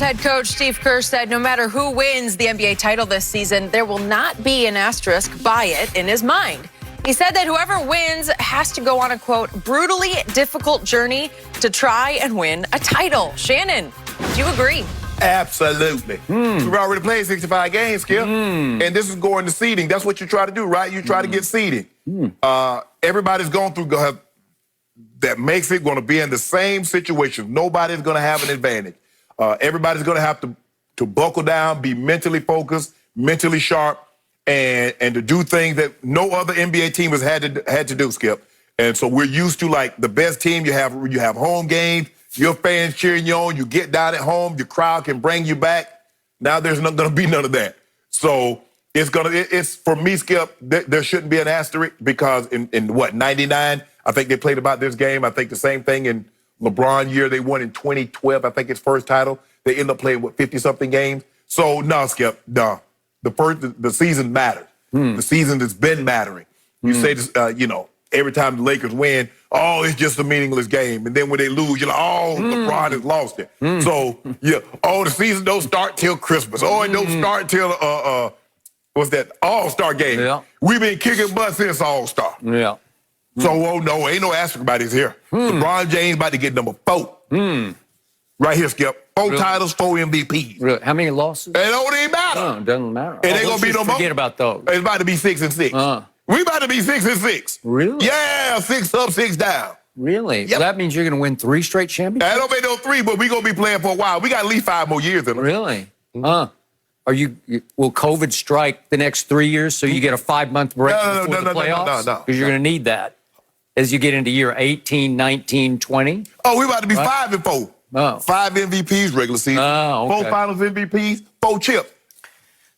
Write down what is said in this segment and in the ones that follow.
head coach Steve Kerr said no matter who wins the NBA title this season, there will not be an asterisk by it in his mind. He said that whoever wins has to go on a, quote, brutally difficult journey to try and win a title. Shannon, do you agree? Absolutely. We've already played 65 games, Skip. And this is going to seeding. That's what you try to do, right? You try to get seeding. Everybody's going through that makes it going to be in the same situation. Nobody's going to have an advantage. Everybody's going to have to buckle down, be mentally focused, mentally sharp, and to do things that no other NBA team has had to do, Skip. And so we're used to, like, the best team. You have home games, your fans cheering you on, you get down at home, your crowd can bring you back. Now there's not going to be none of that. So it's for me, Skip, there shouldn't be an asterisk because in what, 99, I think they played about this game. I think the same thing in LeBron year. They won in 2012, I think his first title. They ended up playing, 50-something games? So, no, Skip, no. The season mattered. The season has been mattering. You say this, every time the Lakers win, oh, it's just a meaningless game. And then when they lose, you're like, oh, LeBron has lost it. So, yeah, oh, the season don't start till Christmas. Oh, it don't start till, what's that, All-Star game. Yeah. We've been kicking butt since All-Star. Yeah. So, oh, no, ain't no asterisk about this here. LeBron James about to get number 4. Right here, Skip. 4 titles, 4 MVPs. Really? How many losses? It don't even matter. Oh, it doesn't matter. It ain't going to be no more. Forget about those. It's about to be 6-6. We about to be 6-6. Really? Yeah, 6 up, 6 down. Really? Yep. Well, that means you're going to win 3 straight championships? I don't make no 3, but we're going to be playing for a while. We got at least 5 more years in us. Really? Will COVID strike the next 3 years so you get a 5-month break before the playoffs? No. Because you're going to need that as you get into year 18, 19, 20. Oh, we're about to be 5-4. Oh. 5 MVPs regular season. Oh, okay. 4 finals MVPs, 4 chips.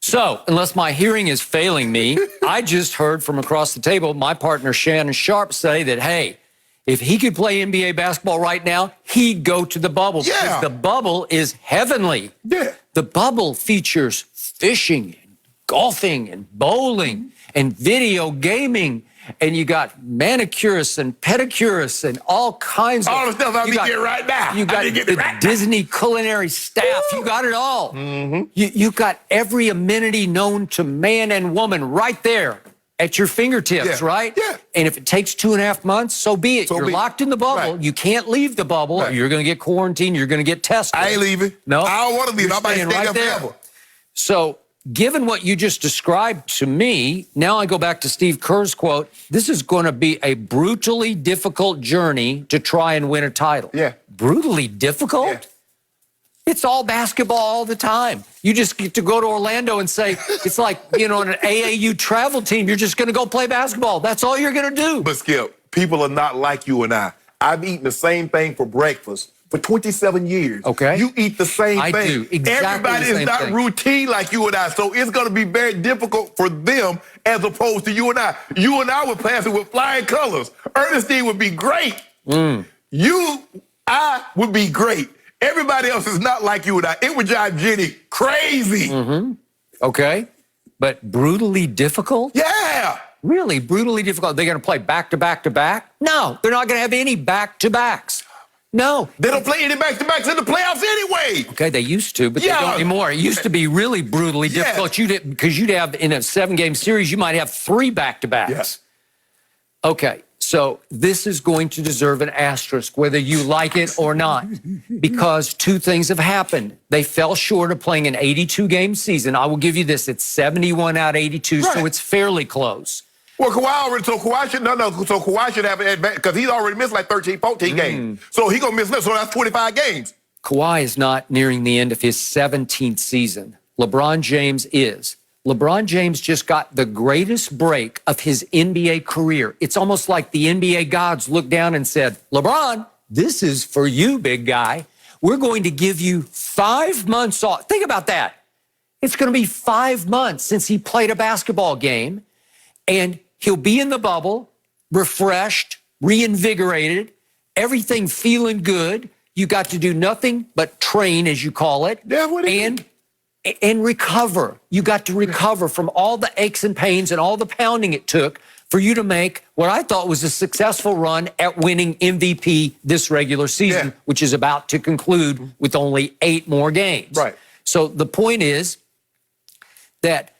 So, unless my hearing is failing me, I just heard from across the table my partner Shannon Sharp say that, hey, if he could play NBA basketball right now, he'd go to the bubble. Yeah. Because the bubble is heavenly. Yeah. The bubble features fishing and golfing and bowling and video gaming. And you got manicurists and pedicurists and all kinds of... All the stuff I be getting right now. You got the Disney culinary staff. Woo! You got it all. You got every amenity known to man and woman right there at your fingertips, right? Yeah. And if it takes 2.5 months, so be it. You're locked in the bubble. Right. You can't leave the bubble. Right. You're going to get quarantined. You're going to get tested. I ain't leaving. No. I don't want to leave. I'm about to stay there forever. So... given what you just described to me, now I go back to Steve Kerr's quote, this is going to be a brutally difficult journey to try and win a title. Yeah. Brutally difficult? Yeah. It's all basketball all the time. You just get to go to Orlando and say, it's like, an AAU travel team. You're just going to go play basketball. That's all you're going to do. But, Skip, people are not like you and I. I've eaten the same thing for breakfast for 27 years. Okay. You eat the same thing. I do. Exactly. Everybody is not routine like you and I. So it's going to be very difficult for them as opposed to you and I. You and I were passing with flying colors. Ernestine would be great. I would be great. Everybody else is not like you and I. It would drive Jenny crazy. Okay. But brutally difficult? Yeah. Really? Brutally difficult? They're going to play back-to-back-to-back? No. They're not going to have any back-to-backs. No. They don't play any back-to-backs in the playoffs anyway. Okay, they used to, but they don't anymore. It used to be really brutally difficult. Because you'd have, in a 7-game series, you might have 3 back-to-backs. Yes. Okay, so this is going to deserve an asterisk, whether you like it or not, because 2 things have happened. They fell short of playing an 82-game season. I will give you this. It's 71 out of 82, so it's fairly close. Well, Kawhi should have an advantage because he's already missed like 13, 14 games. So he's going to miss less, so that's 25 games. Kawhi is not nearing the end of his 17th season. LeBron James is. LeBron James just got the greatest break of his NBA career. It's almost like the NBA gods looked down and said, LeBron, this is for you, big guy. We're going to give you 5 months off. Think about that. It's going to be 5 months since he played a basketball game, and he'll be in the bubble, refreshed, reinvigorated, everything feeling good. You got to do nothing but train, as you call it, and recover. You got to recover from all the aches and pains and all the pounding it took for you to make what I thought was a successful run at winning MVP this regular season, which is about to conclude with only 8 more games. Right. So the point is that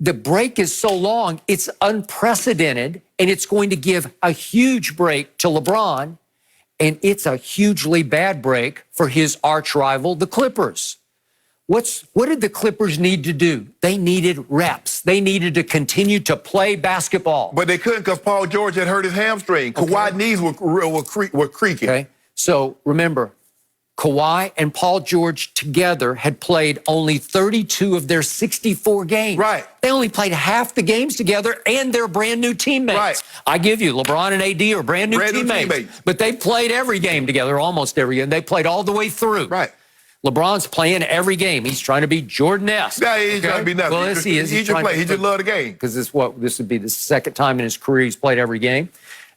the break is so long, it's unprecedented, and it's going to give a huge break to LeBron, and it's a hugely bad break for his arch rival, the Clippers. What did the Clippers need to do? They needed reps. They needed to continue to play basketball. But they couldn't because Paul George had hurt his hamstring. Kawhi's knees were creaking. Okay, so remember, Kawhi and Paul George together had played only 32 of their 64 games. Right. They only played half the games together, and they're brand new teammates. Right. I give you, LeBron and AD are brand new teammates. But they played every game together, almost every game. They played all the way through. Right. LeBron's playing every game. He's trying to be Jordan-esque. No, he ain't trying to be nothing. Well, yes, he is. He just play. He just love the game. Because this would be the second time in his career he's played every game.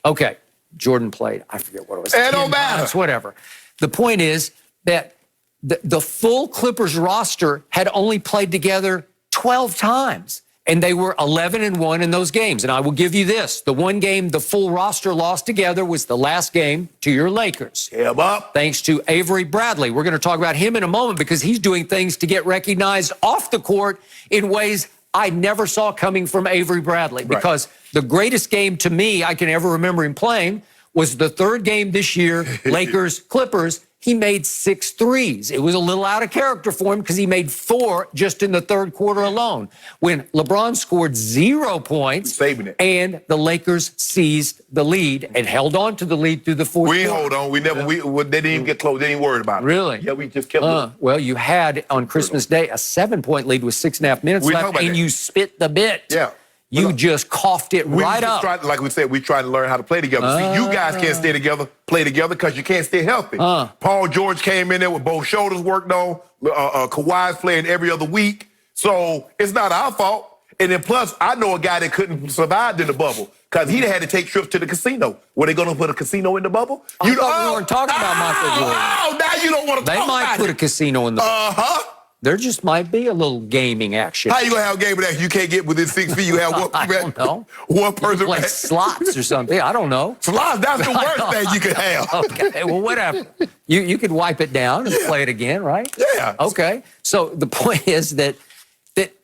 Okay, Jordan played, I forget what it was. It don't matter. Whatever. The point is that the full Clippers roster had only played together 12 times. And they were 11-1 in those games. And I will give you this. The one game the full roster lost together was the last game to your Lakers. Him up. Thanks to Avery Bradley. We're going to talk about him in a moment because he's doing things to get recognized off the court in ways I never saw coming from Avery Bradley. Because the greatest game to me I can ever remember him playing was the third game this year, Lakers-Clippers. He made 6 threes. It was a little out of character for him because he made 4 just in the third quarter alone. When LeBron scored 0 points, saving it, and the Lakers seized the lead and held on to the lead through the fourth quarter. We hold on. We never. They didn't even get close. They didn't worry about it. Really? Yeah, we just kept it. Well, you had on Christmas Day a 7-point lead with 6.5 minutes left, and you spit the bit. Yeah. You just coughed it right up. Like we said, we trying to learn how to play together. See, you guys can't stay together, play together because you can't stay healthy. Paul George came in there with both shoulders worked on. Kawhi's playing every other week. So it's not our fault. And then plus, I know a guy that couldn't survive in the bubble because he had to take trips to the casino. Were they going to put a casino in the bubble? We weren't talking about Michael Jordan. Oh, now you don't want to talk about it. They might put a casino in the bubble. There just might be a little gaming action. How you gonna have a game of that? You can't get within 6 feet. You have one. I don't know. One person play slots or something. I don't know. Slots. That's the worst thing you could have. Okay. Well, whatever. You could wipe it down and play it again, right? Yeah. Okay. So the point is that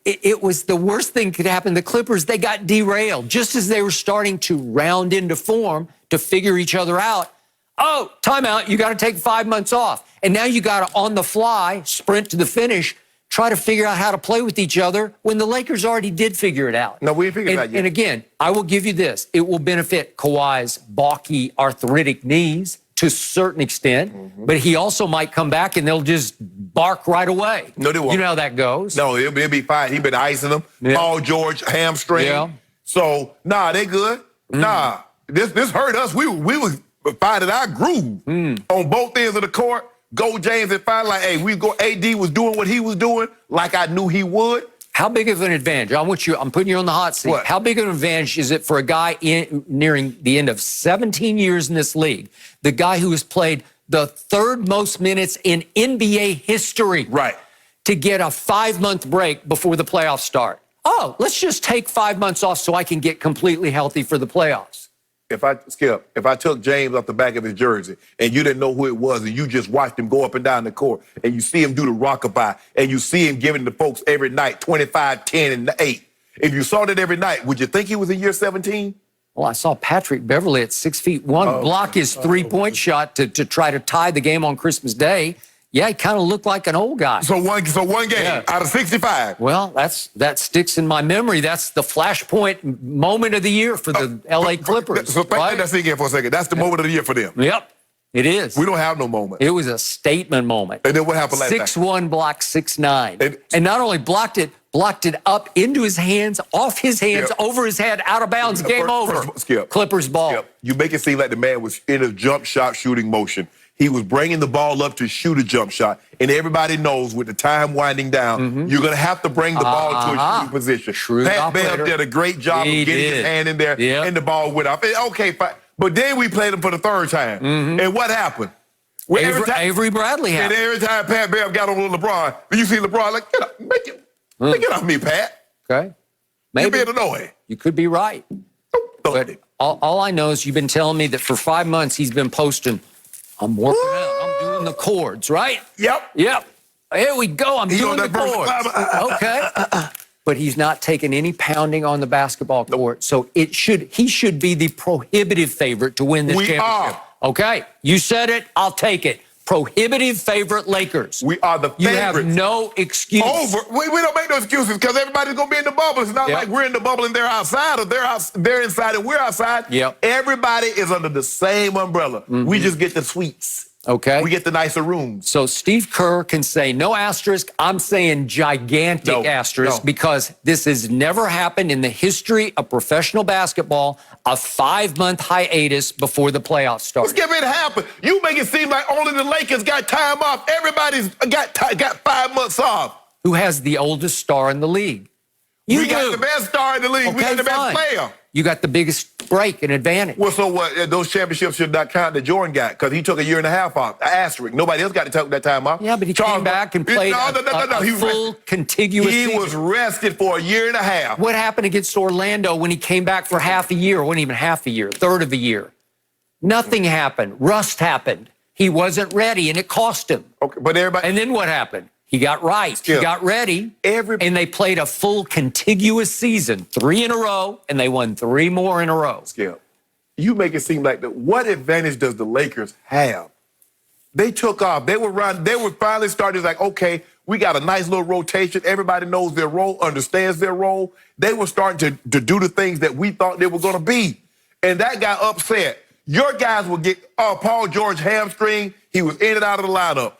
it was the worst thing could happen. The Clippers, they got derailed just as they were starting to round into form to figure each other out. Oh, timeout. You got to take 5 months off. And now you got to, on the fly, sprint to the finish, try to figure out how to play with each other when the Lakers already did figure it out. No, we didn't figure it out yet. And again, I will give you this. It will benefit Kawhi's balky, arthritic knees to a certain extent, but he also might come back and they'll just bark right away. No, they won't. You know how that goes. No, it'll be fine. He been icing them. Yeah. Paul George, hamstring. Yeah. So, they good. Nah, this hurt us. We was finding our groove on both ends of the court. Go James and find hey, AD was doing what he was doing like I knew he would. How big of an advantage? I'm putting you on the hot seat. What? How big of an advantage is it for a guy nearing the end of 17 years in this league, the guy who has played the 3rd most minutes in NBA history, right, to get a 5-month break before the playoffs start? Oh, let's just take 5 months off so I can get completely healthy for the playoffs. If I took James off the back of his jersey and you didn't know who it was and you just watched him go up and down the court and you see him do the rockabye and you see him giving the folks every night 25, 10, and 8. If you saw that every night, would you think he was in year 17? Well, I saw Patrick Beverley at 6'1" block his 3-point shot to try to tie the game on Christmas Day. Yeah, he kind of looked like an old guy. So one game out of 65. Well, that sticks in my memory. That's the flashpoint moment of the year for the L.A. Clippers. So think that again for a second. That's the moment of the year for them. Yep, it is. We don't have no moment. It was a statement moment. And then what happened last night? 6'1", blocked 6'9". And not only blocked it up into his hands, off his hands, over his head, out of bounds, game over. Skip. Clippers ball. Skip. You make it seem like the man was in a jump shot shooting motion. He was bringing the ball up to shoot a jump shot. And everybody knows with the time winding down, you're going to have to bring the ball to a shooting position. Pat Bev did a great job of getting his hand in there and the ball went off. Okay, fine. But then we played him for the 3rd time. And what happened? Avery Bradley happened. And every time Pat Bev got on LeBron, you see LeBron like, get up, get off me, Pat. Okay. Maybe. You're being annoying. You could be right. Don't developed But him. all I know is you've been telling me that for 5 months he's been posting, I'm working out, I'm doing the chords, right? Yep. Yep. Here we go, I'm doing the on that chords. Okay. But he's not taking any pounding on the basketball court. So he should be the prohibitive favorite to win this We championship. are. Okay. You said it, I'll take it. Prohibitive favorite Lakers. We are the You favorites. have no excuse. We don't make no excuses because everybody's going to be in the bubble. It's not Yep. like we're in the bubble and they're outside, or they're inside and we're outside. Yep. Everybody is under the same umbrella. We just get the suites. Okay. We get the nicer rooms. So Steve Kerr can say no asterisk. I'm saying gigantic No, asterisk no. because this has never happened in the history of professional basketball, a 5-month hiatus before the playoffs start. Let's get ready to happen. You make it seem like only the Lakers got time off. Everybody's got 5 months off. Who has the oldest star in the league? You We got do. the best star in the league. We Okay, got the best fine. player. You got the biggest break and advantage. Well, so what? Those championships should not count that Jordan got because he took a year and a half off. Asterisk. Nobody else got to take that time off. Yeah, but he came back and played a He full contiguous He season. was rested for a year and a half. What happened against Orlando when he came back for half a year? It wasn't even half a year, third of a year. Nothing happened. Rust happened. He wasn't ready, and it cost him. Okay, but everybody. And then what happened? He got right. Skip. He got ready. And they played a full contiguous season, 3 in a row, and they won 3 more in a row. Skip, you make it seem like what advantage does the Lakers have? They took off. They were finally starting like, okay, we got a nice little rotation. Everybody knows their role, understands their role. They were starting to do the things that we thought they were going to be. And that got upset. Your guys will get Paul George hamstring. He was in and out of the lineup.